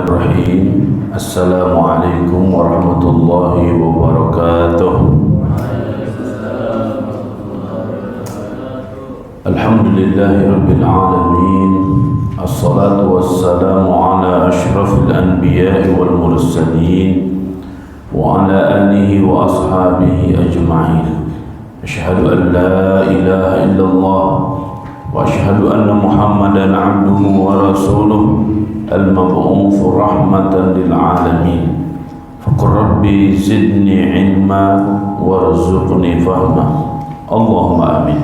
Bismillahirrahmanirrahim. Assalamualaikum warahmatullahi wabarakatuh. Alhamdulillahirabbil alamin. Assalatu wassalamu ala asyrafil anbiya'i wal mursalin wa ala alihi wa ashabihi ajma'in. Asyhadu an la ilaha illallah wa asyhadu anna Muhammadan abduhu wa rasuluh al-mab'uts rahmatan lil alamin. Faqur rabbi zidni ilma warzuqni fahma. Allahumma amin.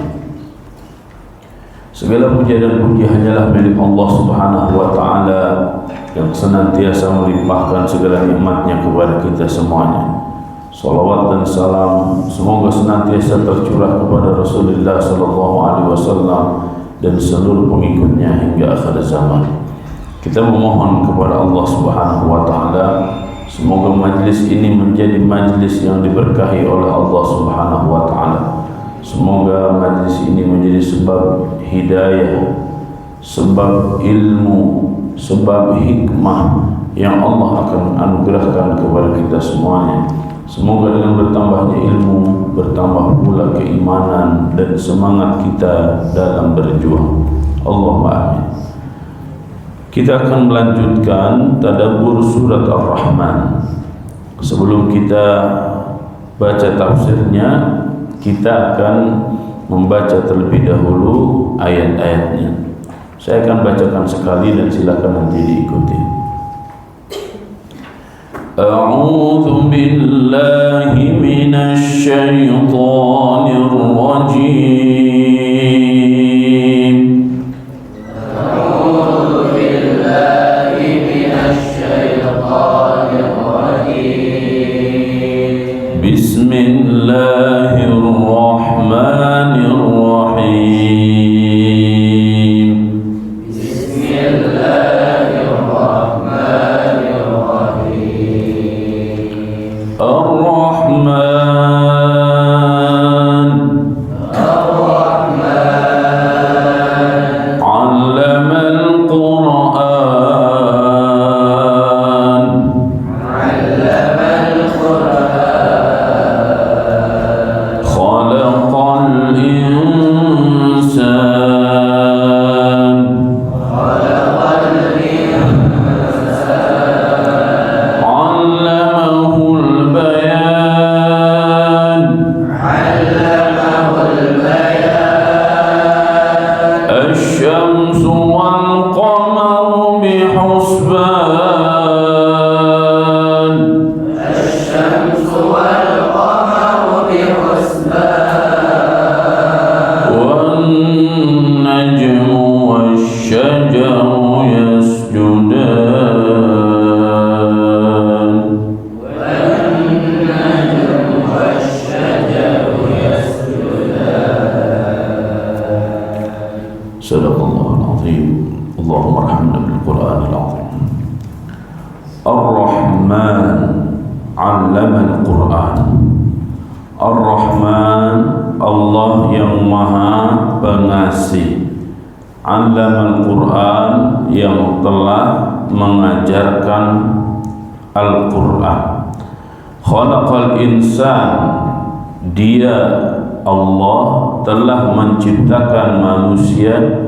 Segala puja dan puji hanyalah milik Allah Subhanahu wa taala yang senantiasa melimpahkan segala nikmatnya kepada kita semuanya. Salawat dan salam semoga senantiasa tercurah kepada Rasulullah sallallahu alaihi wasallam dan seluruh pengikutnya hingga akhir zaman. Kita memohon kepada Allah Subhanahu wa taala semoga majlis ini menjadi majlis yang diberkahi oleh Allah Subhanahu wa taala. Semoga majlis ini menjadi sebab hidayah, sebab ilmu, sebab hikmah yang Allah akan anugerahkan kepada kita semuanya. Semoga dengan bertambahnya ilmu, bertambah pula keimanan dan semangat kita dalam berjuang. Allahumma amin. Kita akan melanjutkan tadabbur surat Ar-Rahman. Sebelum kita baca tafsirnya, kita akan membaca terlebih dahulu ayat-ayatnya. Saya akan bacakan sekali dan silakan nanti diikuti. A'udzu billahi minasy syaithanir rajim. A'udzu billahi minasy syaithanir rajim. Bismillahirrahmanirrahim. Bismillahirrahmanirrahim. Ar-Rahman. Ar-Rahman. 'Allamal Qur'an. 'Allamal Qur'an. Khalaqal insan. Khalaqal insan. 'Allamahul bayan. 'Allamahul bayan. Asy-syamsu wal qamaru bihusban. Asy-syamsu wal qamaru bihusban. Wan najmu wasy-syajaru yasjudan. Wan najmu wasy-syajaru yasjudan. Sadaqallahul azim. Allahumma arhamna bil Qur'anil azim. Ar-Rahman 'allamal Qur'an. Ar-Rahman, Allah yang Maha Pengasih. 'Allamal Qur'an, yang telah mengajarkan Al-Qur'an. Khalaqal insan, Dia Allah telah menciptakan manusia.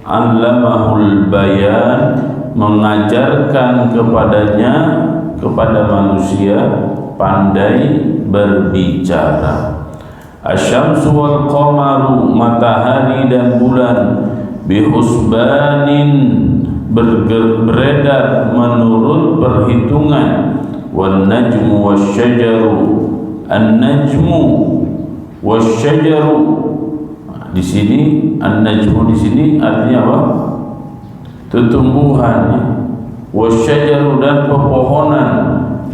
'Allamahul bayan, mengajarkan kepada manusia pandai berbicara. Asy-syamsu wal qamaru, matahari dan bulan, bihusbanin, beredar menurut perhitungan. Wan najmu wasy-syajaru, an-najmu wasy-syajaru. Di sini an-najmu di sini artinya apa? Tumbuhan. Wasy-syajaru, dan pepohonan.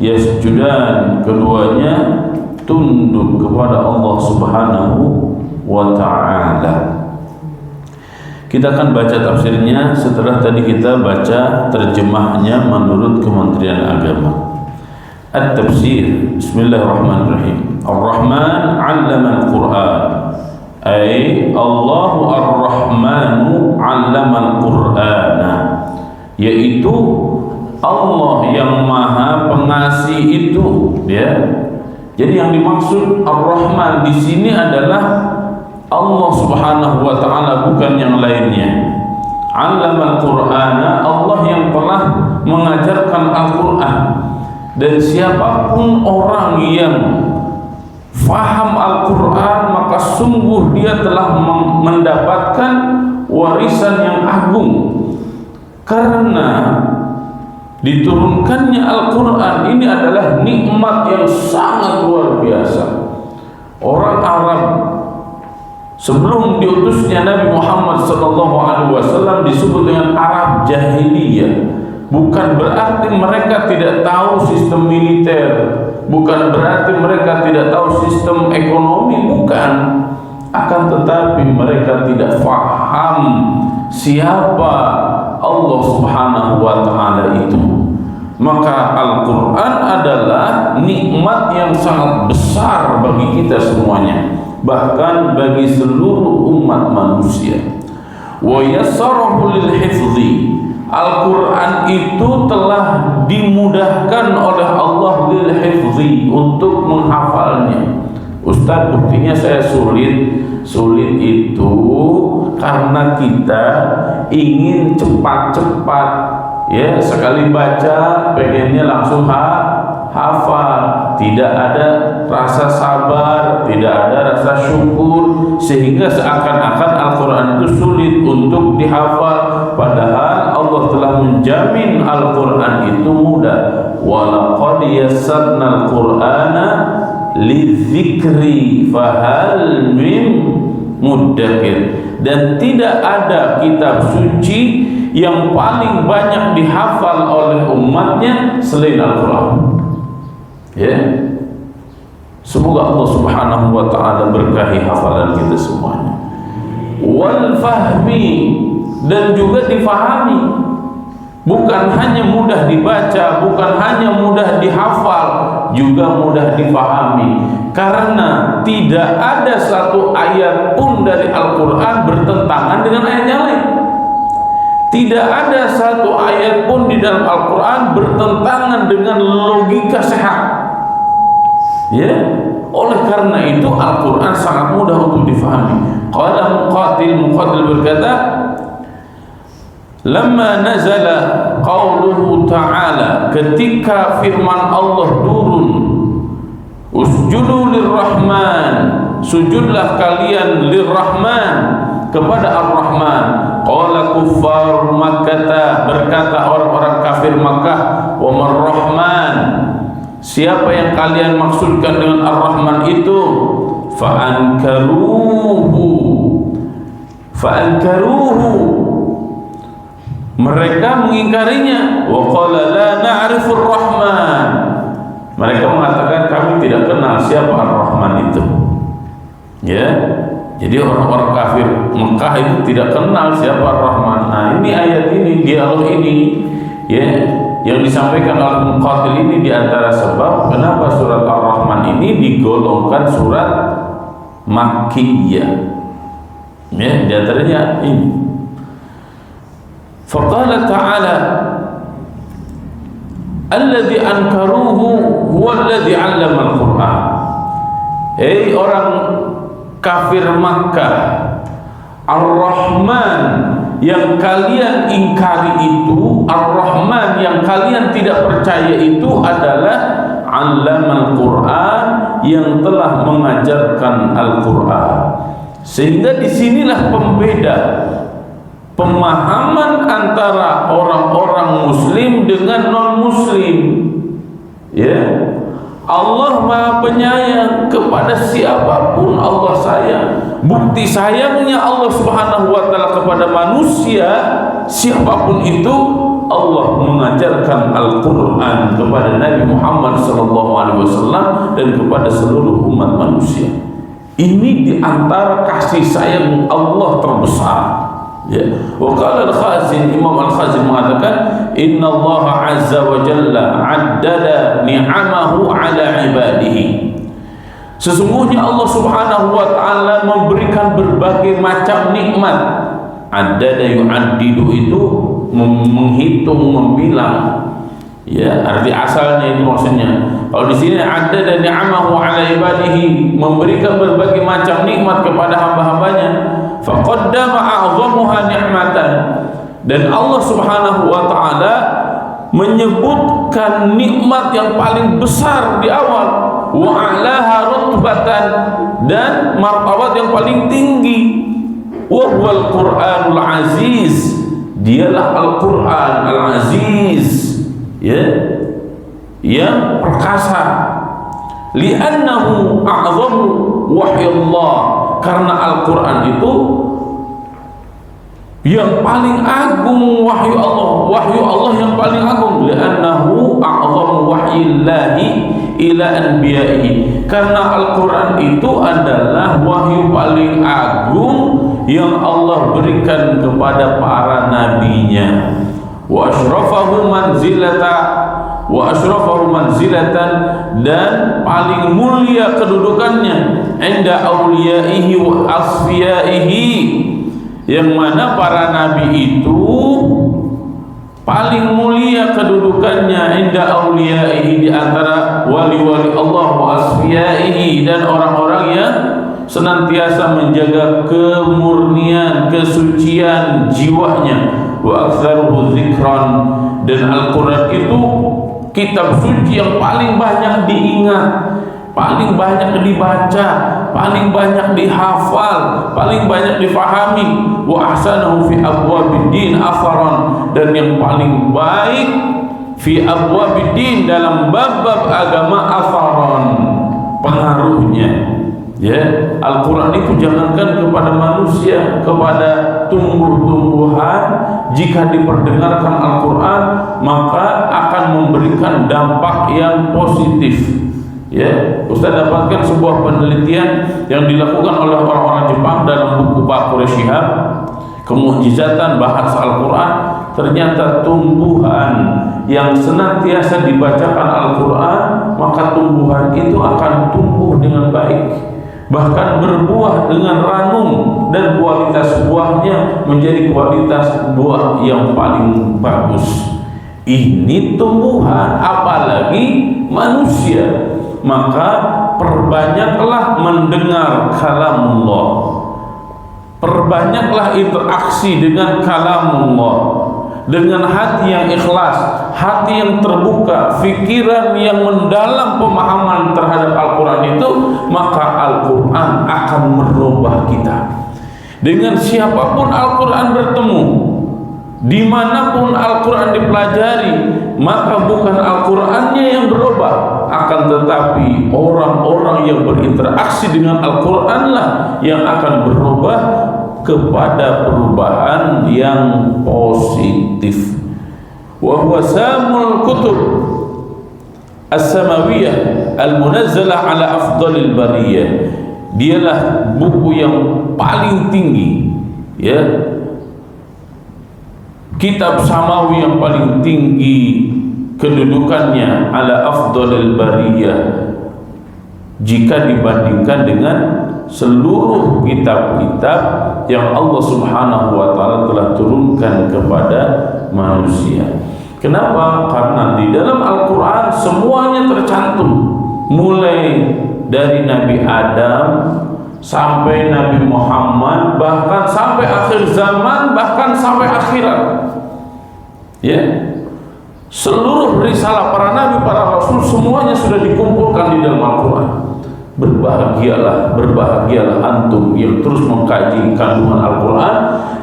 Yasjudan, keduanya tunduk kepada Allah Subhanahu wa ta'ala. Kita akan baca tafsirnya setelah tadi kita baca terjemahnya menurut Kementerian Agama. At-tafsir. Bismillahirrahmanirrahim. Ar-Rahman 'allama al-Qur'an. Ay Allahu Ar-Rahmanu 'allama al-Qur'ana. Yaitu Allah yang Maha Pengasih itu, ya. Jadi yang dimaksud Ar-Rahman di sini adalah Allah Subhanahu wa taala, bukan yang lainnya. 'Allamal Qur'ana, Allah yang telah mengajarkan Al-Qur'an. Dan siapapun orang yang faham Al-Qur'an, maka sungguh dia telah mendapatkan warisan yang agung. Karena diturunkannya Al-Qur'an ini adalah nikmat yang sangat luar biasa. Orang Arab sebelum diutusnya Nabi Muhammad SAW disebut dengan Arab Jahiliyah. Bukan berarti mereka tidak tahu sistem militer, bukan berarti mereka tidak tahu sistem ekonomi, bukan. Akan tetapi mereka tidak faham siapa Allah Subhanahu wa taala itu. Maka Al-Qur'an adalah nikmat yang sangat besar bagi kita semuanya, bahkan bagi seluruh umat manusia. Wa yassarahu lil hifzi, Al-Qur'an itu telah dimudahkan oleh Allah lil hifzi, untuk menghafalnya. Ustaz, buktinya saya sulit itu karena kita ingin cepat-cepat, ya, sekali baca pengennya langsung hafal, tidak ada rasa sabar, tidak ada rasa syukur, sehingga seakan-akan Al-Quran itu sulit untuk dihafal. Padahal Allah telah menjamin Al-Quran itu mudah. Walaqad yassarnal Qur'ana lidzikri fahal min muddakir. Dan tidak ada kitab suci yang paling banyak dihafal oleh umatnya selain Al-Quran. Ya, semoga Allah Subhanahu wa taala berkahi hafalan kita semuanya. Wal fahmi, dan juga difahami. Bukan hanya mudah dibaca, bukan hanya mudah dihafal, juga mudah difahami. Karena tidak ada satu ayat pun dari Al-Quran bertentangan dengan ayat yang lain. Tidak ada satu ayat pun di dalam Al-Quran bertentangan dengan logika sehat. Ya, oleh karena itu Al-Quran sangat mudah untuk difahami. Qala Muqatil berkata, lamma nazala qauluhu ta'ala, ketika firman Allah turun, usjudu lirrahman, sujudlah kalian lirrahman, kepada Ar-Rahman. Qala kuffar Makkah, berkata orang-orang kafir Makkah, wa marrahman, siapa yang kalian maksudkan dengan Ar-Rahman itu? Fa'ankaruhu, mereka mengingkarinya. Wa qala la na'rifur rahman, mereka mengatakan kami tidak kenal siapa Ar-Rahman itu. Ya, jadi orang-orang kafir Mekah itu tidak kenal siapa Ar-Rahman. Nah, ini ayat ini, dialog ini, ya, yang disampaikan oleh Muqatil ini diantara sebab kenapa surat Ar-Rahman ini digolongkan surat Makkiyah. Ya, diantaranya ini. Faqala ta'ala, alladhi ankaruhu huwa alladhi 'allama al-Qur'an. Hei orang kafir Makkah, Ar-Rahman yang kalian ingkari itu, Ar-Rahman yang kalian tidak percaya itu adalah 'allamal Qur'an, yang telah mengajarkan Al-Qur'an. Sehingga disinilah pembeda pemahaman antara orang-orang muslim dengan non-muslim. Ya, Allah Maha Penyayang, kepada siapapun Allah sayang. Bukti sayangnya Allah Subhanahu wa taala kepada manusia, siapapun itu, Allah mengajarkan Al-Qur'an kepada Nabi Muhammad SAW dan kepada seluruh umat manusia. Ini diantara kasih sayang Allah terbesar. Ya. Wa qala al-Khazin, Imam Al-Khazin mengatakan, inna Allah azza wa jalla addada ni'amahu ala ibadihi. Sesungguhnya Allah Subhanahu wa taala memberikan berbagai macam nikmat. Addada yu'addidu itu menghitung, membilang. Ya, arti asalnya itu maksudnya. Kalau di sini ada dan ni'amahu 'ala ibadihi, memberikan berbagai macam nikmat kepada hamba-hambanya. Faqaddama a'zamuha ni'matan. Dan Allah Subhanahu wa taala menyebutkan nikmat yang paling besar di awal, wa 'alaha rutbatan, dan martabat yang paling tinggi. Wa huwal Qur'anul Aziz. Dialah Al-Qur'an Al-Aziz, ya, yang perkasa. Li'annahu a'zamu wahyullah, karena Al-Qur'an itu yang paling agung wahyu Allah yang paling agung. Li'annahu a'zamu wahyillahi ila anbiya'ihi, karena Al-Qur'an itu adalah wahyu paling agung yang Allah berikan kepada para nabinya. Wa asyrafahu manzilatan, dan paling mulia kedudukannya inda auliyaihi wa asfiyaihi, yang mana para nabi itu paling mulia kedudukannya inda auliyaihi, di antara wali-wali Allah, wa asfiyaihi, dan orang-orang yang senantiasa menjaga kemurnian, kesucian jiwanya. Wa aktsaruhu dzikran, dan Al-Qur'an itu kitab suci yang paling banyak diingat, paling banyak dibaca, paling banyak dihafal, paling banyak difahami. Wa ahsanahu fi abwabiddin afaran, dan yang paling baik fi abwabiddin, dalam bab-bab agama, afaran, pengaruhnya. Ya, Al-Quran itu jangankan kepada manusia, kepada tumbuh-tumbuhan, jika diperdengarkan Al-Quran maka akan memberikan dampak yang positif. Ya, Ustaz dapatkan sebuah penelitian yang dilakukan oleh orang-orang Jepang dalam buku Pak Quraish Shihab, Kemukjizatan Bahasa Al-Quran. Ternyata tumbuhan yang senantiasa dibacakan Al-Quran, maka tumbuhan itu akan tumbuh dengan baik, bahkan berbuah dengan ranum, dan kualitas buahnya menjadi kualitas buah yang paling bagus. Ini tumbuhan, apalagi manusia. Maka perbanyaklah mendengar kalamullah, perbanyaklah interaksi dengan kalamullah, dengan hati yang ikhlas, hati yang terbuka, fikiran yang mendalam, pemahaman terhadap Al-Quran itu, maka Al-Quran akan merubah kita. Dengan siapapun Al-Quran bertemu, dimanapun Al-Quran dipelajari, maka bukan Al-Qurannya yang berubah, akan tetapi orang-orang yang berinteraksi dengan Al-Quran lah yang akan berubah kepada perubahan yang positif. Wa huwa samul kutub as-samawiyah al-munazzalah ala afdalil bariyah. Dialah buku yang paling tinggi, ya, kitab samawi yang paling tinggi kedudukannya ala afdalil bariyah, jika dibandingkan dengan seluruh kitab-kitab yang Allah Subhanahu wa taala telah turunkan kepada manusia. Kenapa? Karena di dalam Al-Quran semuanya tercantum, mulai dari Nabi Adam sampai Nabi Muhammad, bahkan sampai akhir zaman, bahkan sampai akhirat. Ya, seluruh risalah para nabi, para rasul, semuanya sudah dikumpulkan di dalam Al-Quran. Berbahagialah, berbahagialah antum yang terus mengkaji kandungan Al-Quran,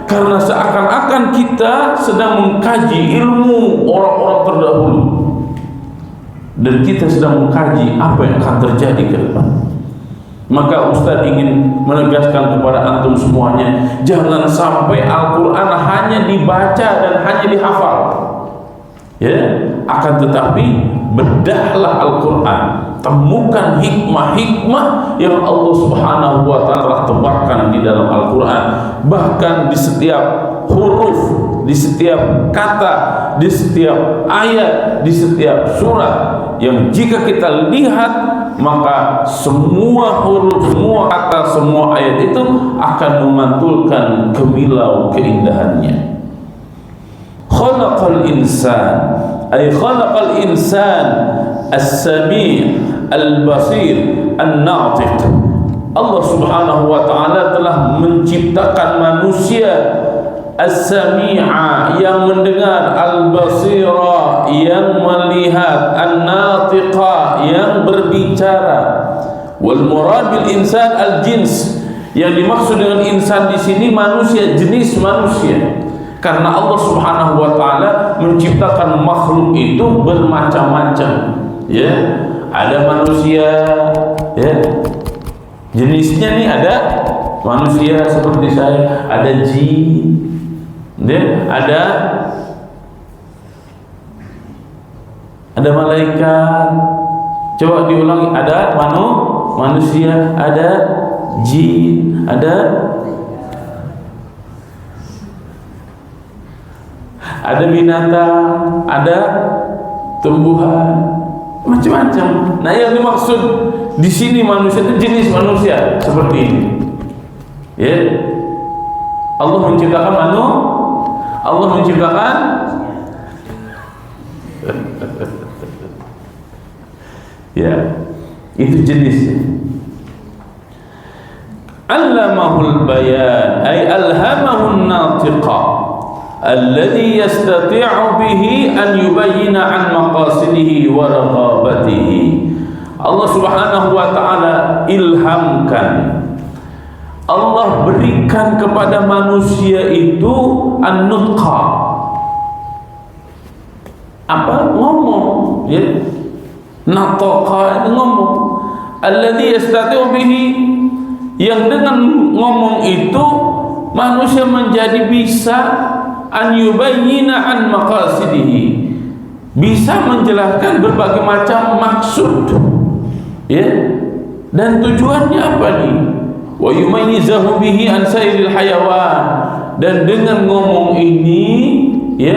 karena seakan-akan kita sedang mengkaji ilmu orang-orang terdahulu, dan kita sedang mengkaji apa yang akan terjadi ke depan. Maka Ustaz ingin menegaskan kepada antum semuanya, jangan sampai Al-Quran hanya dibaca dan hanya dihafal, ya, akan tetapi bedahlah Al-Quran, temukan hikmah-hikmah yang Allah Subhanahu wa taala tebarkan di dalam Al-Quran. Bahkan di setiap huruf, di setiap kata, di setiap ayat, di setiap surat, yang jika kita lihat, maka semua huruf, semua kata, semua ayat itu akan memantulkan kemilau keindahannya. Khalaqal insan, ay khalaqal insan as-sami' al-basir an-natiq. Allah Subhanahu wa taala telah menciptakan manusia as-sami'a yang mendengar, al-basira yang melihat, an-natiqa yang berbicara. Wal murad bil insan al-jins, yang dimaksud dengan insan di sini manusia, jenis manusia. Karena Allah Subhanahu wa taala menciptakan makhluk itu bermacam-macam, ya. Ada manusia, ya. Jenisnya nih ada manusia seperti saya, ada jin, ya, ada malaikat. Coba diulangi, ada manusia, ada jin, ada binatang, ada tumbuhan, macam-macam. Nah, yang dimaksud di sini manusia itu jenis manusia seperti ini. Ya. Allah menciptakan ya, itu jenisnya. Allamahul bayan ay alhamahun natiqa alladhi yastati'u bihi an yubayyina an maqasidihi wa raghabatihi. Allah Subhanahu wa taala ilhamkan, Allah berikan kepada manusia itu an-nutqa, ngomong, ya. Nataqa itu ngomong, alladhi yastati'u bihi, yang dengan ngomong itu manusia menjadi bisa an yubayyina an maqasidihi, bisa menjelaskan berbagai macam maksud, ya, dan tujuannya apa nih. Wa yumayyizahu bihi an sairil hayawan, dan dengan ngomong ini, ya,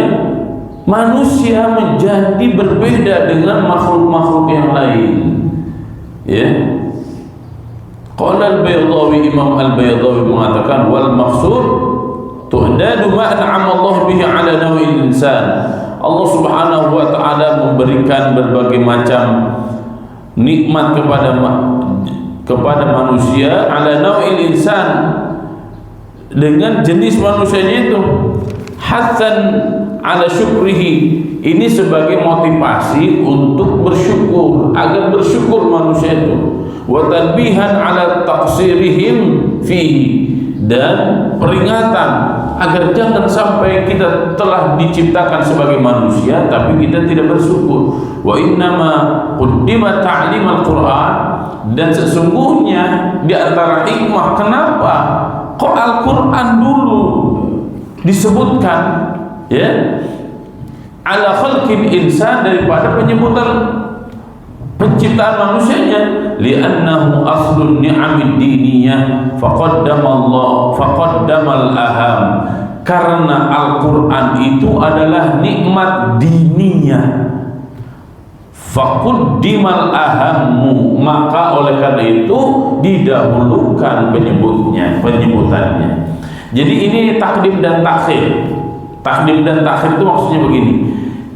manusia menjadi berbeda dengan makhluk-makhluk yang lain, ya. Qala al-Baydawi, Imam al-Baydawi mengatakan, wal maksud tu'dadu ma an'ama Allah bihi 'ala naw'il insan. Allah Subhanahu wa taala memberikan berbagai macam nikmat kepada manusia, 'ala naw'il insan, dengan jenis manusianya itu, hasan 'ala syukrihi, ini sebagai motivasi untuk bersyukur, agar bersyukur manusia itu, wa tanbihan 'ala taqsirihim fihi, dan peringatan agar jangan sampai kita telah diciptakan sebagai manusia tapi kita tidak bersyukur. Wa innama qaddima ta'lim al-Qur'an, dan sesungguhnya di antara hikmah kenapa kok Al-Qur'an dulu disebutkan, ya, ala khalqil insan, daripada penyebutan penciptaan manusianya, li'annahu aslun ni'amid diniyah faqaddamal aham, karena Al-Quran itu adalah nikmat diniyah, faqaddimal ahammu, maka oleh karena itu didahulukan penyebutannya. Jadi ini takdim dan takhir. Takdim dan takhir itu maksudnya begini: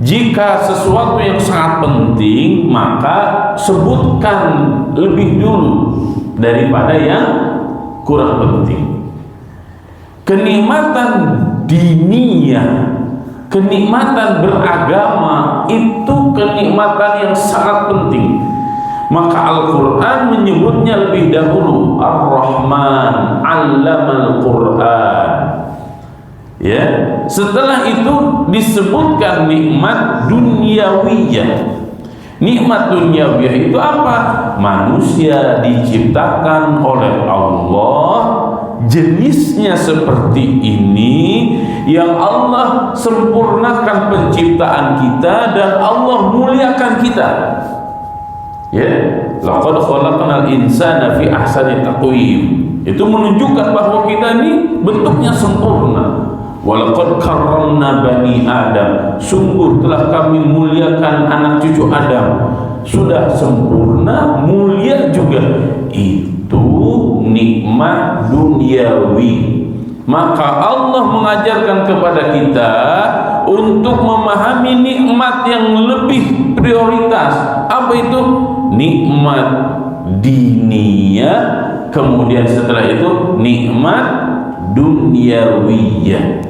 jika sesuatu yang sangat penting, maka sebutkan lebih dulu daripada yang kurang penting. Kenikmatan diniyah, kenikmatan beragama, itu kenikmatan yang sangat penting. Maka Al-Quran menyebutnya lebih dahulu, Ar-Rahman 'allamal Quran. Ya, setelah itu disebutkan nikmat dunyawiyah. Nikmat dunyawiyah itu apa? Manusia diciptakan oleh Allah, jenisnya seperti ini, yang Allah sempurnakan penciptaan kita dan Allah muliakan kita. Ya, laqad khalaqnal insana fi ahsani taqwim. Itu menunjukkan bahwa kita ini bentuknya sempurna. Walaqad karramna bani Adam, sungguh telah kami muliakan anak cucu Adam. Sudah sempurna, mulia juga. Itu nikmat duniawi. Maka Allah mengajarkan kepada kita untuk memahami nikmat yang lebih prioritas. Apa itu? Nikmat dinia, kemudian setelah itu nikmat duniawiyah.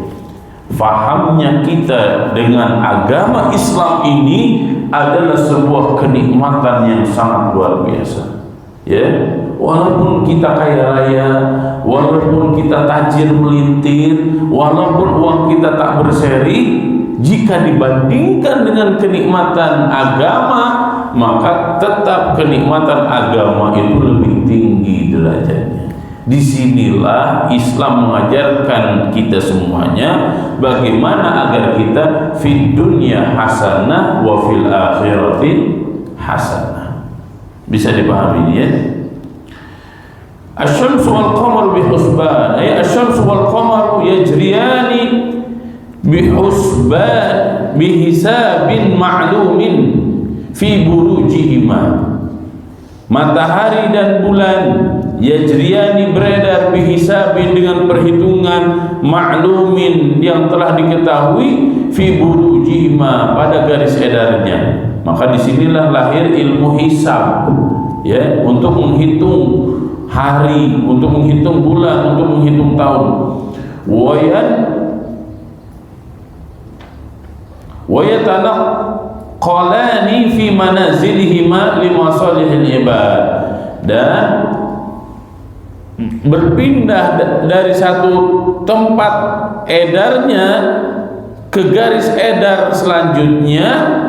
Fahamnya kita dengan agama Islam ini adalah sebuah kenikmatan yang sangat luar biasa. Ya, walaupun kita kaya raya, walaupun kita tajir melintir, walaupun uang kita tak berseri, jika dibandingkan dengan kenikmatan agama, maka tetap kenikmatan agama itu lebih tinggi derajatnya. Disinilah Islam mengajarkan kita semuanya bagaimana agar kita fid dunya hasanah wa fil akhirati hasanah. Bisa dipahami ini ya? Asy-syamsu wal qamaru bihusban, ay asy-syamsu wal qamaru yajriyani bihusban bihisabin ma'lumin fi burujihima. Matahari dan bulan yajriyani beredar bihisabin dengan perhitungan ma'lumin yang telah diketahui fi burujihima pada garis edarnya. Maka disinilah lahir ilmu hisab, ya, untuk menghitung hari, untuk menghitung bulan, untuk menghitung tahun. Wayatanaqalani fi manazilihima limasalihil ibad, dan berpindah dari satu tempat edarnya ke garis edar selanjutnya.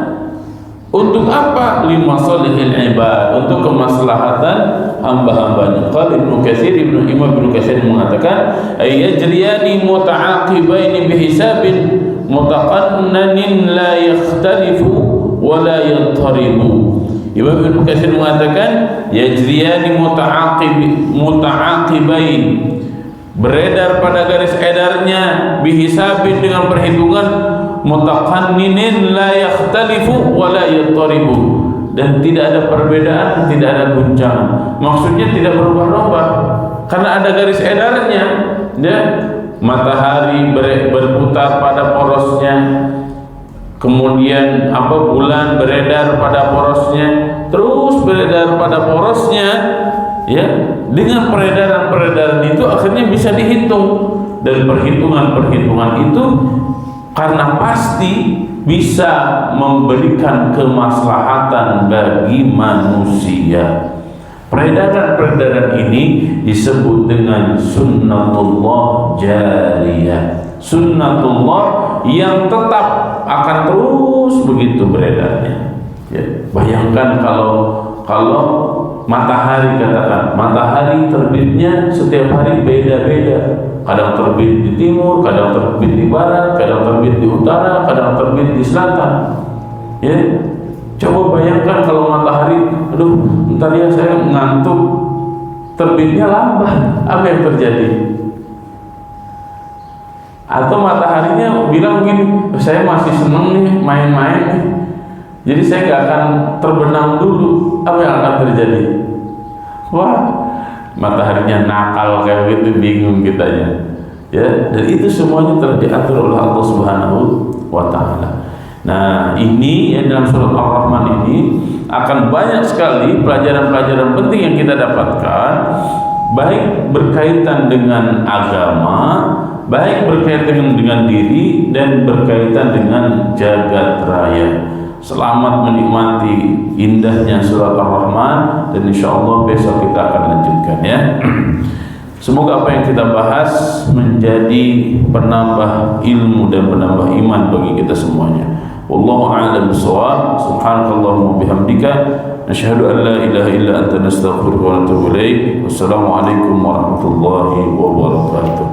Untuk apa? Limasalihil ibad, untuk kemaslahatan hamba-hambanya. Qala Ibnu Katsir, Imam Ibnu Katsir mengatakan, ayajriyani muta'aqibaini bihisabin mutaqannanin la yakhtalifu wa la yantaribu. Imam Ibnu Katsir mengatakan, yajriyani muta'aqibain, beredar pada garis edarnya, bihisabin dengan perhitungan, mutaqanninin la yakhtalifu wa la yattaribu, dan tidak ada perbedaan, tidak ada guncangan. Maksudnya tidak berubah-ubah karena ada garis edarnya, ya. Matahari berputar pada porosnya, kemudian bulan beredar pada porosnya, terus beredar pada porosnya, ya. Dengan peredaran-peredaran itu akhirnya bisa dihitung, dan perhitungan-perhitungan itu karena pasti bisa memberikan kemaslahatan bagi manusia. Peredaran-peredaran ini disebut dengan sunnatullah jariyah, sunnatullah yang tetap akan terus begitu beredarnya, ya. Bayangkan kalau matahari, katakan matahari terbitnya setiap hari beda-beda. Kadang terbit di timur, kadang terbit di barat, kadang terbit di utara, kadang terbit di selatan. Ya, coba bayangkan kalau matahari, aduh, ntar ya saya ngantuk, terbitnya lambat, apa yang terjadi? Atau mataharinya bilang begini, saya masih seneng nih main-main nih, jadi saya nggak akan terbenam dulu, apa yang akan terjadi? Wah, mataharinya nakal kayak gitu, bingung kitanya, ya. Dan itu semuanya telah diatur oleh Allah Subhanahu wa Ta'ala. Nah, ini ya, dalam surat Ar-Rahman ini akan banyak sekali pelajaran-pelajaran penting yang kita dapatkan, baik berkaitan dengan agama, baik berkaitan dengan diri, dan berkaitan dengan jagat raya. Selamat menikmati indahnya surat Ar-Rahman, dan insyaallah besok kita akan lanjutkan, ya. Semoga apa yang kita bahas menjadi penambah ilmu dan penambah iman bagi kita semuanya. Wallahu a'lam bishawab. Subhanakallahumma bihamdika, nasyhadu an la ilaha illa anta, nastaghfiruka wa natubu ilaik. Wassalamu alaikum warahmatullahi wabarakatuh.